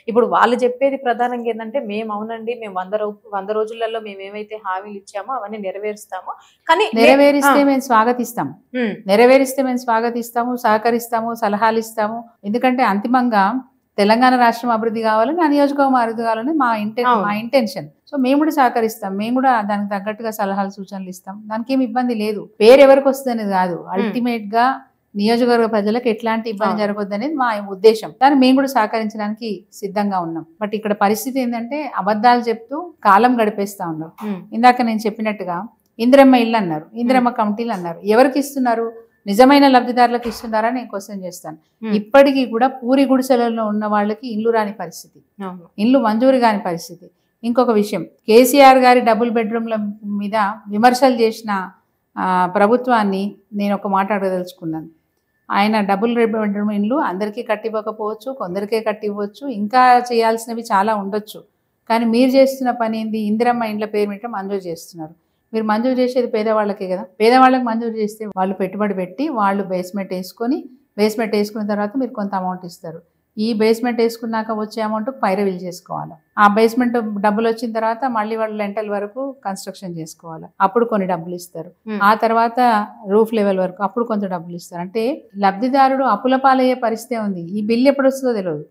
ఇప్పుడు వాళ్ళు చెప్పేది ప్రధానంగా ఏందంటే, మేము అవునండి మేము 100 రోజులలో మేమేమైతే హామీలు ఇచ్చామో అవన్నీ నెరవేరుస్తాము. కానీ ఆ! నెరవేరిస్తే మేము స్వాగతిస్తాం. హ్మ్. నెరవేరిస్తే మేము స్వాగతిస్తాము, సహకరిస్తాము, సలహాలిస్తాము. ఎందుకంటే అంతిమంగా తెలంగాణ రాష్ట్రం అభివృద్ధి కావాలి, నా నియోజకవర్గం అభివృద్ధి కావాలని మా అవును. ఇంటెన్షన్. సో మేము కూడా సహకరిస్తాం. మేము కూడా దానికి తగ్గట్టుగా సలహాలు, సూచనలు ఇస్తాం. దానికేమి ఇబ్బంది లేదు. పేరెవరికొస్తదనేది కాదు. అల్టిమేట్‌గా నియోజకవర్గ ప్రజలకు ఎట్లాంటి ఇబ్బంది అవును. జరగొద్దనేది మా ఉద్దేశ్యం. కానీ మేము కూడా సహకరించడానికి సిద్ధంగా ఉన్నాం. బట్ ఇక్కడ పరిస్థితి ఏందంటే అబద్ధాలు చెప్తూ కాలం గడిపేస్తా ఉన్నారు. హ్మ్. ఇందాక నేను చెప్పినట్టుగా ఇందిరమ్మ ఇల్లు అన్నారు, ఇందిరమ్మ కమిటీలు అన్నారు. ఎవరికి ఇస్తున్నారు? నిజమైన లబ్ధిదారులకు ఇస్తున్నారా నేను క్వశ్చన్ చేస్తాను. హ్మ్. ఇప్పటికీ కూడా పూరి గుడిసెలలో ఉన్న వాళ్ళకి ఇల్లు రాని పరిస్థితి, అవును. ఇల్లు మంజూరు కాని పరిస్థితి. ఇంకొక విషయం, కేసీఆర్ గారి డబుల్ బెడ్రూమ్ల మీద విమర్శలు చేసిన ప్రభుత్వాన్ని నేను ఒక మాట అడగదలుచుకున్నాను. ఆయన డబుల్ బెడ్రూమ్ ఇల్లు అందరికీ కట్టివ్వకపోవచ్చు, కొందరికే కట్టివ్వచ్చు, ఇంకా చేయాల్సినవి చాలా ఉండొచ్చు. కానీ మీరు చేస్తున్న పని ఏంది? ఇందిరమ్మ ఇండ్ల పేరు మీద మంజూరు చేస్తున్నారు. మీరు మంజూరు చేసేది పేదవాళ్ళకే కదా. పేదవాళ్ళకి మంజూరు చేస్తే వాళ్ళు పెట్టుబడి పెట్టి వాళ్ళు బేస్మెంట్ వేసుకున్న తర్వాత మీరు కొంత అమౌంట్ ఇస్తారు. ఈ బేస్మెంట్ వేసుకున్నాక వచ్చే అమౌంట్ పైరవీలు చేసుకోవాలి. ఆ బేస్మెంట్ డబ్బులు వచ్చిన తర్వాత మళ్ళీ వాళ్ళు లెంటల్ వరకు కన్స్ట్రక్షన్ చేసుకోవాలి. అప్పుడు కొన్ని డబ్బులు ఇస్తారు. ఆ తర్వాత రూఫ్ లెవెల్ వరకు అప్పుడు కొంత డబ్బులు ఇస్తారు. అంటే లబ్ధిదారుడు అప్పుల పాలయ్యే పరిస్థితి ఉంది. ఈ బిల్లు ఎప్పుడు వస్తుందో తెలియదు.